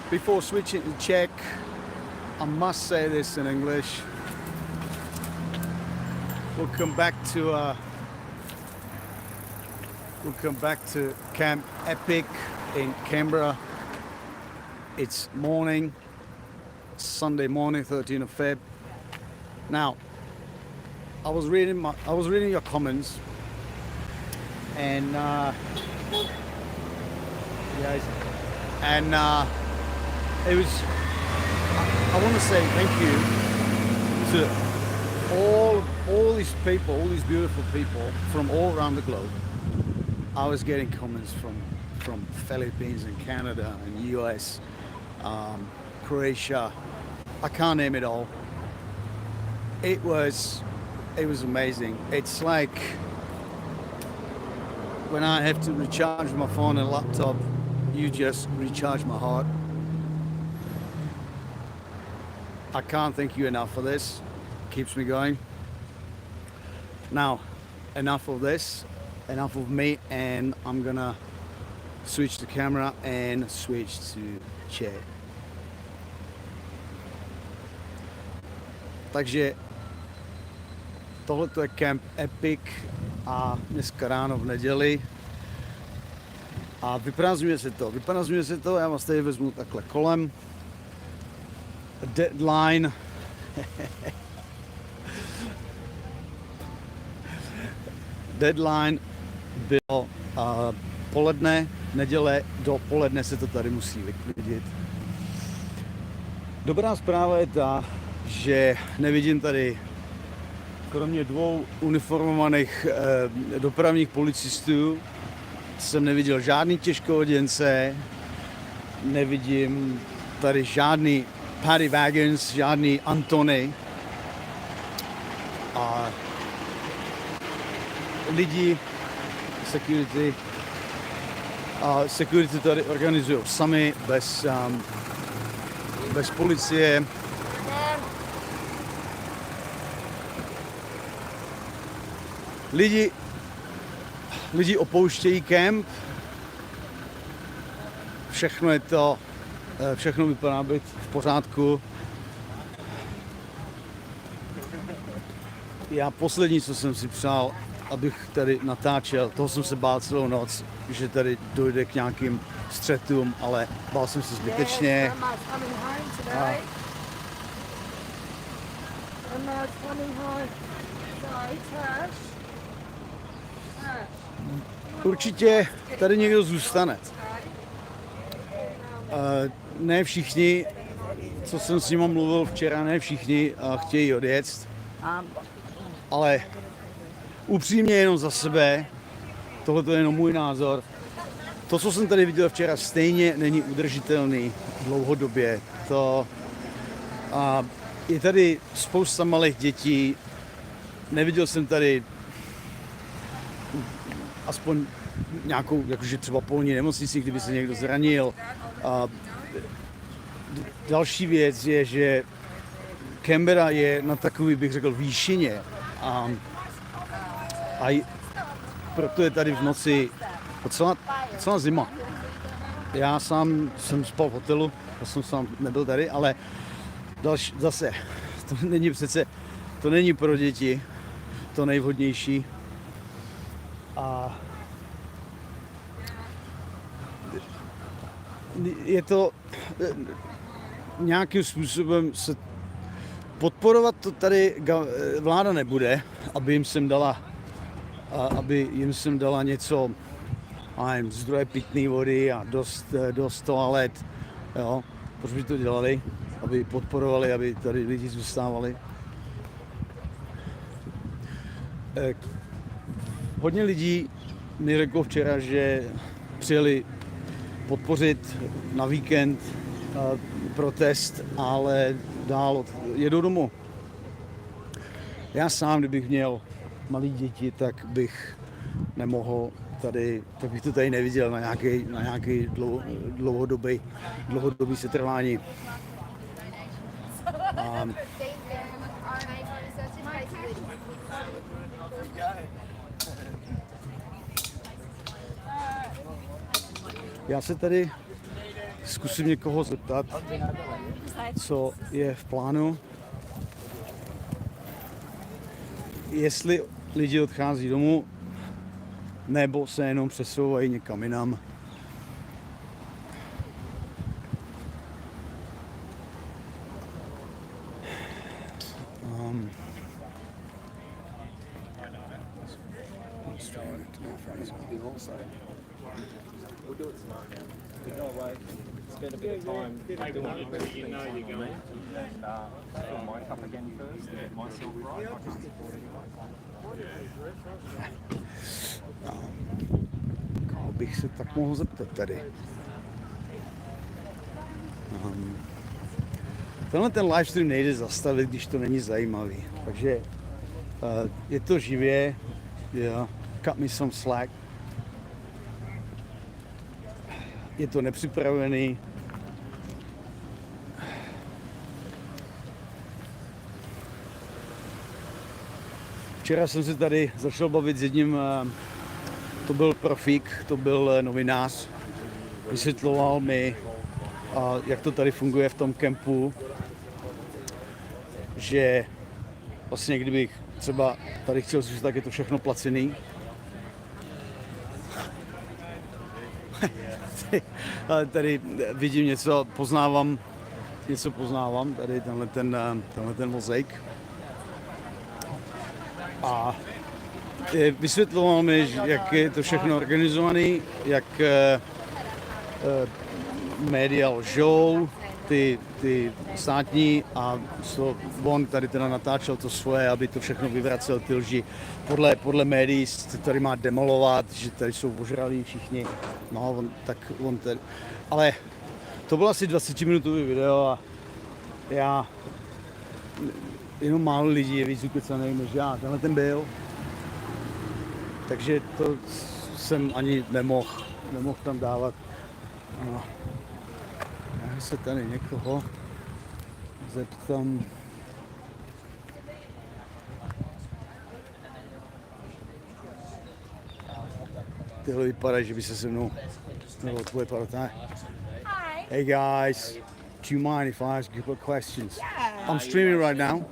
before switching to Czech, I must say this in English. We'll come back to Camp Epic in Canberra. It's morning, Sunday morning, 13th of Feb. Now, I was reading your comments, and it was. I want to say thank you to all these people, all these beautiful people from all around the globe. I was getting comments from Philippines and Canada and US, Croatia. I can't name it all. It was amazing. It's like when I have to recharge my phone and laptop, you just recharge my heart. I can't thank you enough for this. Keeps me going. Now, enough of this, enough of me, and I'm gonna switch the camera and switch to Czech. Takže tohle je Camp Epic a dneska ráno v neděli a vyprázdňuje se to, já vás tady vezmu takhle kolem. Deadline Deadline bylo poledne, neděle do poledne se to tady musí vyklidit. Dobrá zpráva je ta, že nevidím tady, kromě dvou uniformovaných dopravních policistů, jsem neviděl žádný těžkohoděnce, nevidím tady žádný paddy wagons, žádný Antony a lidi, security tady organizují sami, bez policie. Lidi opouštějí kemp, všechno vypadá být v pořádku. Já poslední, co jsem si přál, abych tady natáčel, toho jsem se bál celou noc, že tady dojde k nějakým střetům, ale bál jsem se zbytečně. Určitě tady někdo zůstane. Ne všichni, co jsem s nimi mluvil včera, ne všichni chtějí odjet, ale upřímně jenom za sebe, tohle je jenom můj názor. To, co jsem tady viděl včera, stejně není udržitelný dlouhodobě. Je tady spousta malých dětí, neviděl jsem tady aspoň nějakou, jakože třeba polní nemocnici, kdyby se někdo zranil. Další věc je, že Canberra je na takový, bych řekl, výšině. A proto je tady v noci docela zima. Já sám jsem spal v hotelu, já jsem sám nebyl tady, ale zase, to není pro děti to nejvhodnější. A je to nějakým způsobem se podporovat to tady vláda nebude, aby jim sem dala něco, zdroje pitné vody a dost toalet, jo. Proč by to dělali? Aby podporovali, aby tady lidi zůstávali. Hodně lidí mi řeklo včera, že přijeli podpořit na víkend protest, ale dál jedou domů. Já sám, kdybych měl malé děti, tak bych nemohl tady, tak bych to tady neviděl na nějaký dlouhodobý setrvání. Já se tady zkusím někoho zeptat, co je v plánu. Jestli lidi odchází domů, nebo se jenom přesouvají někam jinam. Spend a bit of time doing everything on me. Fill my cup again first, get myself right. Koho bych se tak mohl zeptat tady? Tenhle ten livestream nejde zastavit, když to není zajímavý. Takže je to živě, cut me some slack. Je to nepřipravený. Včera jsem se tady začal bavit s jedním, to byl profík, to byl novinář. Vysvětloval mi, jak to tady funguje v tom kempu, že vlastně kdybych třeba tady chtěl zůstat, tak je to všechno placený. Tady vidím něco, poznávám, tady tenhle ten mozaik. A vysvětloval mi, jak je to všechno organizovaný, jak média lžou, ty státní, a on tady teda natáčel to svoje, aby to všechno vyvracel, ty lži. Podle médií se tady má demolovat, že tady jsou ožralí všichni. No, on tady. Ale to bylo asi 20-minutový video a já, jenom málo lidí je víc ukecaných než já. Tenhle ten byl. Takže to jsem ani nemohl tam dávat. No. Já se tady někoho zeptám. Tyhle vypadá, že by se mnou nebo tvoje parta. Hey guys, do you mind if I ask you a couple of questions? Yeah. I'm streaming right now.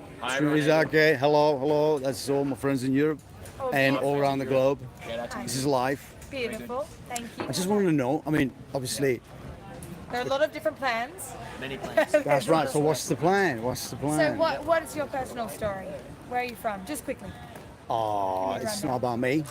Is that okay? Hello. That's all my friends in Europe and all around the globe. This is live. Beautiful, thank you. I just wanted to know, I mean, obviously, There are a lot of different plans. Many plans. that's right. So what's the plan? So what is your personal story? Where are you from? Just quickly. Oh, it's not about me.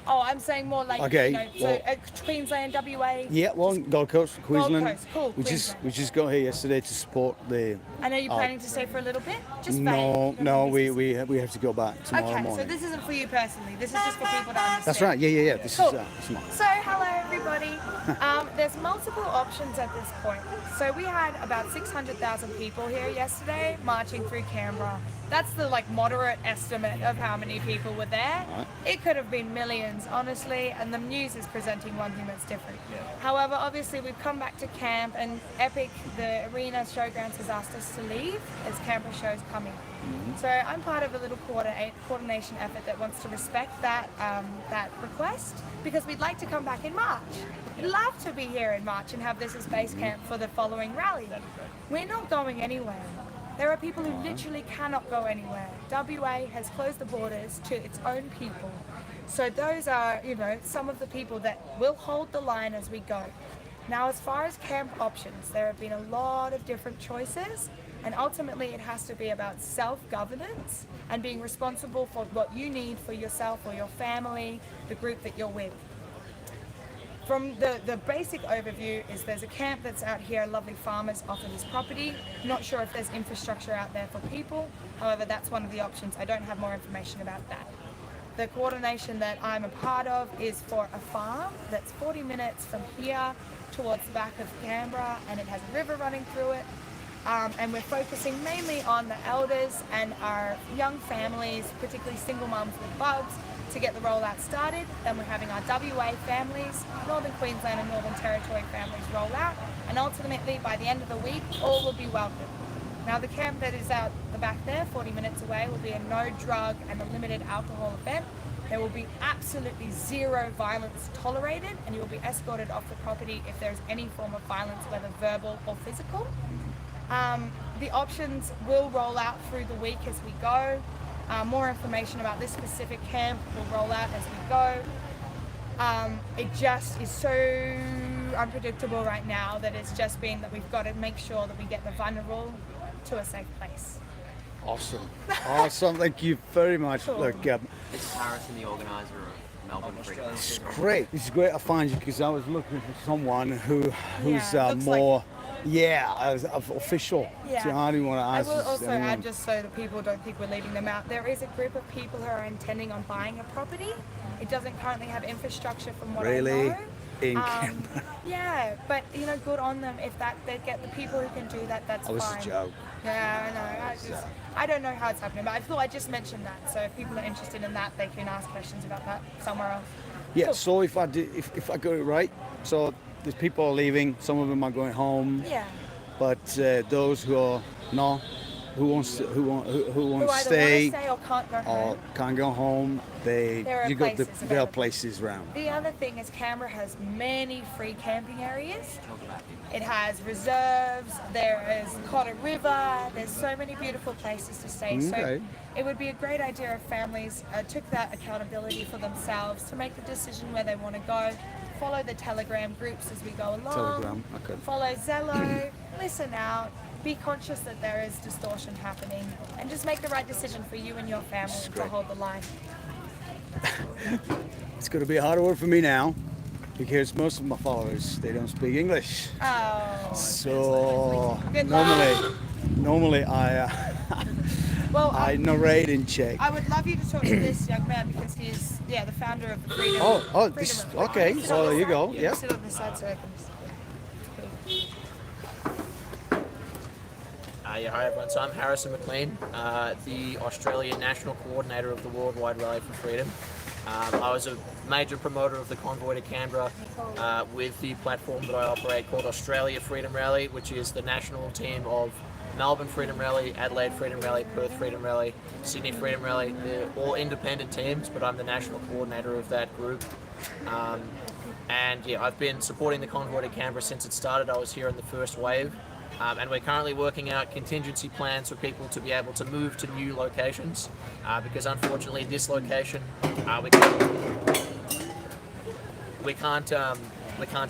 Oh, I'm saying more like, Okay, so Queensland, WA. Yeah, well, Gold Coast, Queensland. Coast, cool, Queensland. We just got here yesterday to support the. And are you planning to stay for a little bit? Just No, vague, no, business. we have to go back tomorrow Okay, so morning. this isn't for you personally. This is just for people to understand. That's right. Yeah. This Cool. is smart. So, hello everybody. There's multiple options at this point. So we had about 600,000 people here yesterday marching through Canberra. That's the moderate estimate of how many people were there. Right. It could have been millions, honestly, and the news is presenting one thing that's different. However, obviously we've come back to camp, and Epic, the arena showgrounds, has asked us to leave as Canberra show's coming. So I'm part of a little coordination effort that wants to respect that request, because we'd like to come back in March. We'd love to be here in March and have this as base camp for the following rally. We're not going anywhere. There are people who literally cannot go anywhere. WA has closed the borders to its own people. So those are, some of the people that will hold the line as we go. Now, as far as camp options, there have been a lot of different choices, and ultimately it has to be about self-governance and being responsible for what you need for yourself or your family, the group that you're with. From the basic overview is there's a camp that's out here, lovely farmers offer this property. Not sure if there's infrastructure out there for people, however that's one of the options. I don't have more information about that. The coordination that I'm a part of is for a farm that's 40 minutes from here towards the back of Canberra, and it has a river running through it. And we're focusing mainly on the elders and our young families, particularly single mums with bubs, to get the rollout started. Then we're having our WA families, Northern Queensland and Northern Territory families roll out, and ultimately by the end of the week all will be welcome. Now the camp that is out the back there, 40 minutes away, will be a no drug and a limited alcohol event. There will be absolutely zero violence tolerated, and you will be escorted off the property if there's any form of violence, whether verbal or physical. The options will roll out through the week as we go. More information about this specific camp will roll out as we go. It just is so unpredictable right now that it's just been that we've got to make sure that we get the vulnerable to a safe place. Awesome. Awesome. Thank you very much. Cool. Look, This is Harrison, the organizer of Melbourne Freedom. it's great. It's great to find you because I was looking for someone who's Yeah, looks like more, official. Yeah. So I didn't want to I ask. will this also anyone. add, just so that people don't think we're leaving them out, there is a group of people who are intending on buying a property. It doesn't currently have infrastructure from what Really? I know. In Canberra. Yeah, but good on them. If they get the people who can do that, that's That was fine. a joke. Yeah, I know. I don't know how it's happening, but I thought I'd just mention that. So if people are interested in that, they can ask questions about that somewhere else. Yeah. Cool. So if I got it right, so there's people are leaving. Some of them are going home. Yeah. But those who are not, who want to Who either stay want to stay or can't go or home. can't go home, There are you got places there are available. places around. The other thing is Canberra has many free camping areas. Talk about it. It has reserves, there is Cotter River, there's so many beautiful places to stay. So Okay. it would be a great idea if families took that accountability for themselves to make the decision where they want to go. Follow the Telegram groups as we go along. Telegram, okay. Follow Zello, listen out, be conscious that there is distortion happening, and just make the right decision for you and your family to great. hold the line. It's going to be a harder word for me now because most of my followers they don't speak English. Oh, So Good luck. normally I well, I narrate in Czech. I would love you to talk to this young man because he's the founder of the Freedom. Oh, this, Freedom. okay. Sit So on there this you side. go. You Yeah. can sit on this side so I can. Hi everyone, so I'm Harrison McLean, the Australian National Coordinator of the Worldwide Rally for Freedom. I was a major promoter of the Convoy to Canberra with the platform that I operate called Australia Freedom Rally, which is the national team of Melbourne Freedom Rally, Adelaide Freedom Rally, Perth Freedom Rally, Sydney Freedom Rally. They're all independent teams, but I'm the national coordinator of that group. And I've been supporting the Convoy to Canberra since it started. I was here in the first wave. And we're currently working out contingency plans for people to be able to move to new locations because unfortunately this location we can't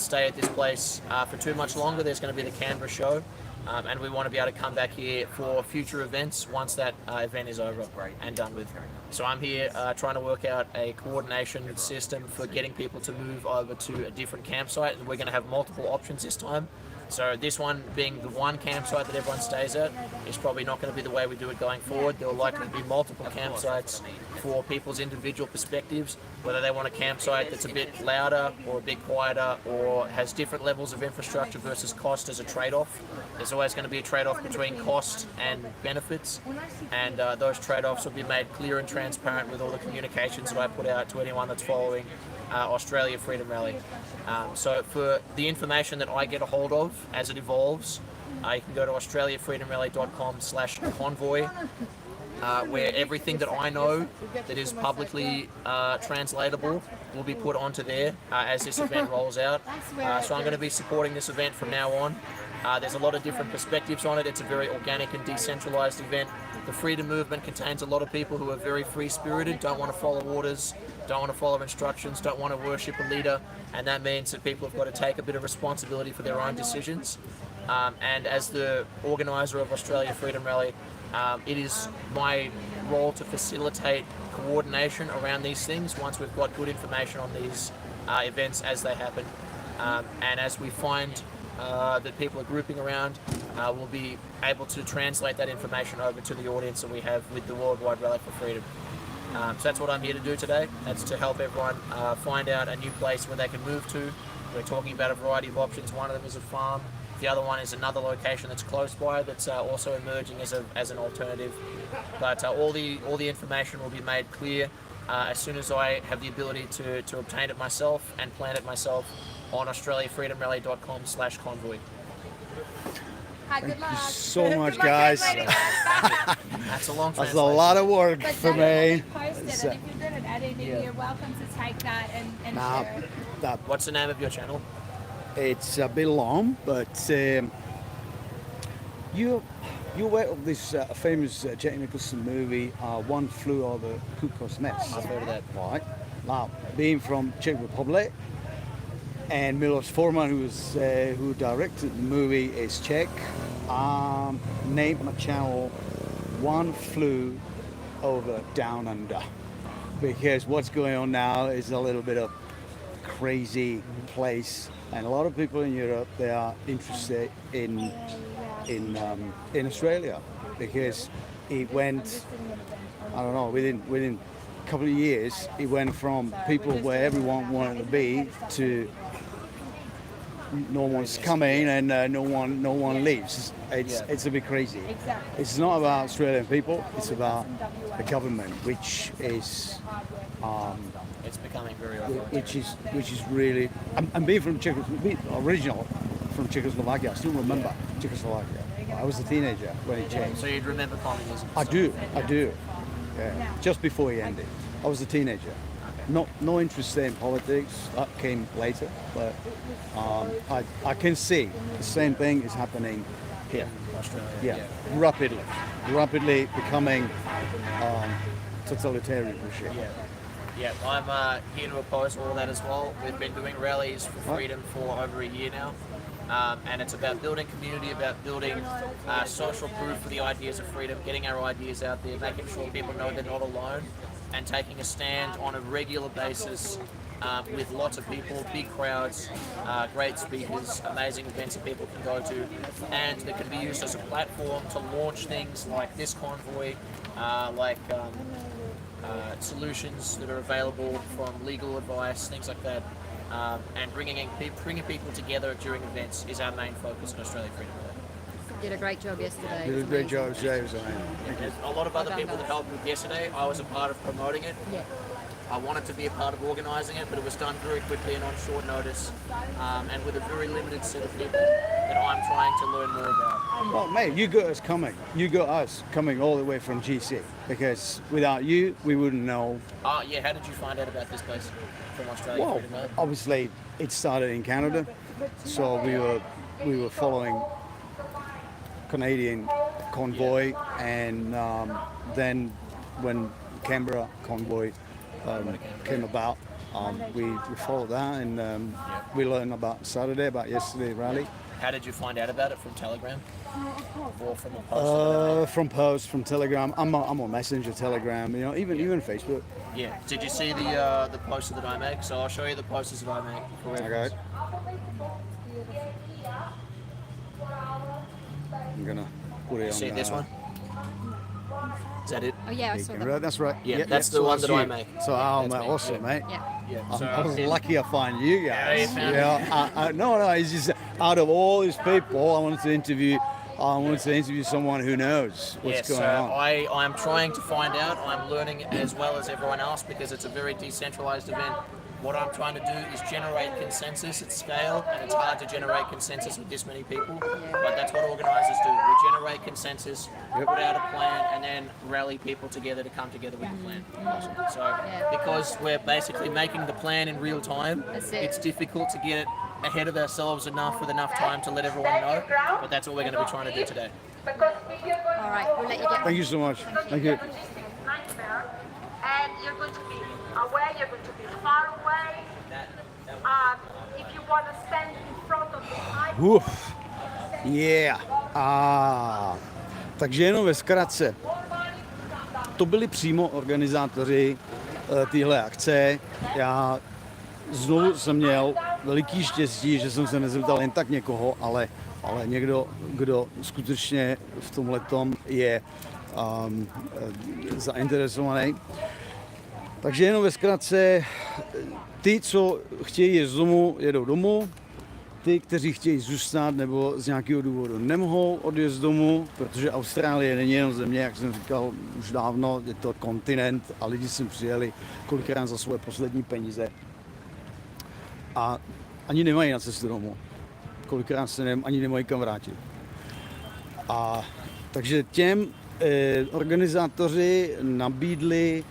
stay at this place for too much longer. There's going to be the Canberra show and we want to be able to come back here for future events once that event is over and done with. So I'm here trying to work out a coordination system for getting people to move over to a different campsite, and we're going to have multiple options this time. So this one being the one campsite that everyone stays at is probably not going to be the way we do it going forward. There will likely be multiple campsites for people's individual perspectives, whether they want a campsite that's a bit louder or a bit quieter or has different levels of infrastructure versus cost as a trade-off. There's always going to be a trade-off between cost and benefits, and those trade-offs will be made clear and transparent with all the communications that I put out to anyone that's following Australia Freedom Rally. So for the information that I get a hold of as it evolves, you can go to australiafreedomrally.com/convoy, where everything that I know that is publicly translatable will be put onto there as this event rolls out. So I'm going to be supporting this event from now on. There's a lot of different perspectives on it. It's a very organic and decentralized event. The freedom movement contains a lot of people who are very free-spirited, don't want to follow orders, don't want to follow instructions, don't want to worship a leader, and that means that people have got to take a bit of responsibility for their own decisions. And as the organizer of Australia Freedom Rally, it is my role to facilitate coordination around these things once we've got good information on these events as they happen. And as we find that people are grouping around, we'll be able to translate that information over to the audience that we have with the Worldwide Rally for Freedom. So that's what I'm here to do today. That's to help everyone find out a new place where they can move to. We're talking about a variety of options. One of them is a farm. The other one is another location that's close by that's also emerging as an alternative. But all the information will be made clear as soon as I have the ability to obtain it myself and plan it myself on australiafreedomrally.com/convoy. Hi, good luck. so Good much, luck, guys. everybody. That's a long That's a translation. lot of work But for Daniel will me. be posted, and if you didn't add any you're welcome to take that and Now, share it. that What's the name of your channel? it's a bit long, but you aware of this famous Jack Nicholson movie, One Flew Over Cuckoo's Nest? I've heard of that. Right. Now, being from Czech Republic, and Milos Forman, who directed the movie, is Czech. Named my channel One Flew Over Down Under, because what's going on now is a little bit of crazy place, and a lot of people in Europe, they are interested in Australia, because it went, I don't know, within a couple of years, it went from people where everyone wanted to be to no one's coming and no one leaves. It's a bit crazy. Exactly. It's not about Australian people. It's about the government, which is It's becoming very authoritarian. which is really. I'm being from original from Czechoslovakia. I still remember Czechoslovakia. I was a teenager when it changed. So you'd remember communism? I do. Yeah. Just before he ended, I was a teenager. No interest in politics. That came later, but I can see the same thing is happening here. Australia. Yeah, rapidly becoming totalitarian regime. Yeah, I'm here to oppose all that as well. We've been doing rallies for freedom for over a year now. And it's about building community, about building social proof for the ideas of freedom, getting our ideas out there, making sure people know they're not alone, and taking a stand on a regular basis with lots of people, big crowds, great speakers, amazing events that people can go to, and that can be used as a platform to launch things like this convoy, solutions that are available from legal advice, things like that. And bringing people together during events is our main focus in Australia Freedom Day. Did a great job yesterday. You did a great job, James. There's a lot of other people that helped with yesterday. I was a part of promoting it. Yeah. I wanted to be a part of organising it, but it was done very quickly and on short notice, and with a very limited set of people that I'm trying to learn more about. Well, mate, you got us coming. You got us coming all the way from GC, because without you, we wouldn't know. Yeah, how did you find out about this place from Australia Well, Freedom Day? obviously, it started in Canada, so we were following Canadian convoy, and then when Canberra convoy came about, we followed that, and we learned about Saturday, about yesterday's rally. How did you find out about it? From Telegram or from a post? From posts, from Telegram. I'm on Messenger, Telegram, even Facebook. Yeah. Did you see the poster that I make? So I'll show you the posters that I make for reference. Okay. I'm gonna put it on. See this one? Is that it? Oh yeah, I saw that. That's right. Yeah, that's the one that I make. So, That's mate, me, awesome, yeah. mate. Yeah. Yeah. I was lucky I find you guys. you found me. No, it's just out of all these people, I wanted to interview someone who knows what's going on. I'm trying to find out. I'm learning as well as everyone else because it's a very decentralized event. What I'm trying to do is generate consensus at scale, and it's hard to generate consensus with this many people, but that's what organisers do. We generate consensus, put out a plan, and then rally people together to come together with the plan. So, because we're basically making the plan in real time, That's it. it's difficult to get it ahead of ourselves enough with enough time to let everyone know, but that's what we're going to be trying to do today. All right, we'll let you get. Thank you so much. Thank you. And you're going to be away, you're going to be far away. If you want to stand in front of the mic, Uf. Yeah. Takže jenom ve zkratce. To byli přímo organizátoři téhle akce. Já znovu jsem měl veliký štěstí, že jsem se nezeptal jen tak někoho, ale někdo, kdo skutečně v tomhletom je zainteresovaný. Takže jenom ve zkratce, ty, co chtějí jít z domu, jedou domů. Ty, kteří chtějí zůstat nebo z nějakého důvodu nemohou odjet z domu, protože Austrálie není jenom země, jak jsem říkal už dávno, je to kontinent a lidi sem přijeli kolikrát za svoje poslední peníze. A ani nemají na cestu domů. Kolikrát se ani nemají kam vrátit. A takže těm organizátoři nabídli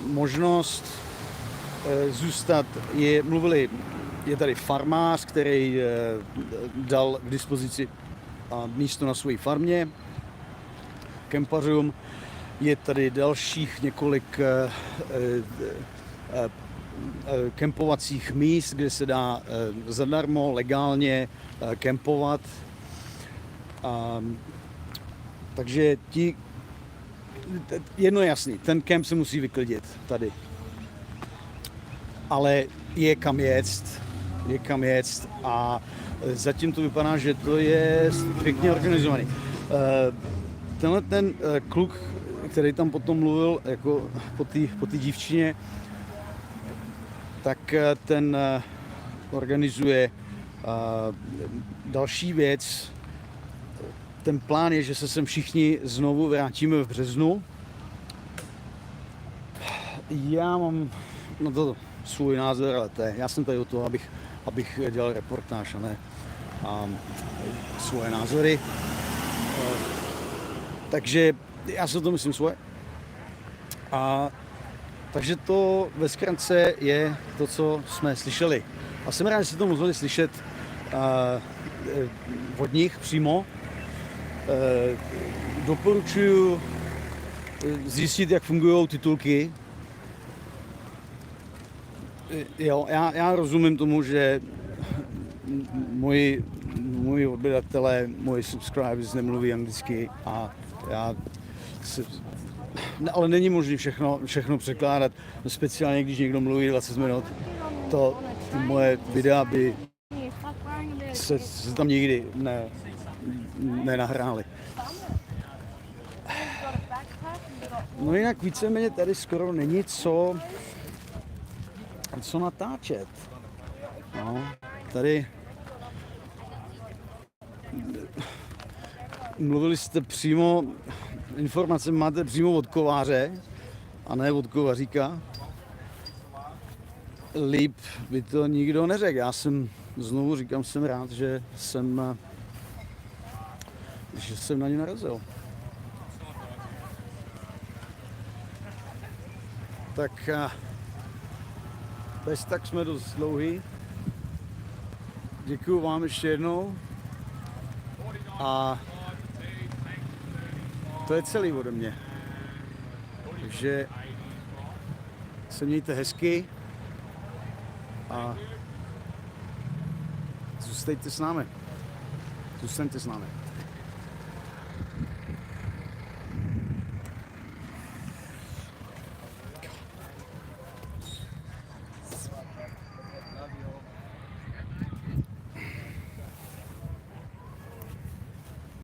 možnost zůstat. Je tady farmář, který dal k dispozici místo na své farmě kempařům. Je tady dalších několik kempovacích míst, kde se dá zadarmo, legálně kempovat. Takže jedno je jasný, ten kemp se musí vyklidit tady. Ale je kam jet a zatím to vypadá, že to je pěkně organizovaný. Tenhle ten kluk, který tam potom mluvil jako po té dívčině, tak ten organizuje další věc. Ten plán je, že se sem všichni znovu vrátíme v březnu. Já mám na to svůj názor, ale já jsem tady o to, abych dělal reportáž a ne svoje názory. Takže já si to myslím svoje. Takže to ve zkratce je to, co jsme slyšeli. A jsem rád, že jste to mohli slyšet od nich přímo. Doporučuji zjistit, jak fungují titulky. Jo, já rozumím tomu, že moji odběratelé, moji subscribers nemluví anglicky a ale není možné všechno překládat, speciálně když někdo mluví 20 minut. Ty moje videa by se tam nikdy nenahrály. No jinak víceméně tady skoro není co natáčet. No, tady mluvili jste přímo, informace máte přímo od kováře a ne od kovaříka. Líp by to nikdo neřekl. Já jsem, znovu říkám, jsem rád, že jsem na ně narazil. Tak bez tak jsme dost dlouhý. Děkuju vám ještě jednou. A to je celý ode mě. Takže se mějte hezky a zůstaňte s námi.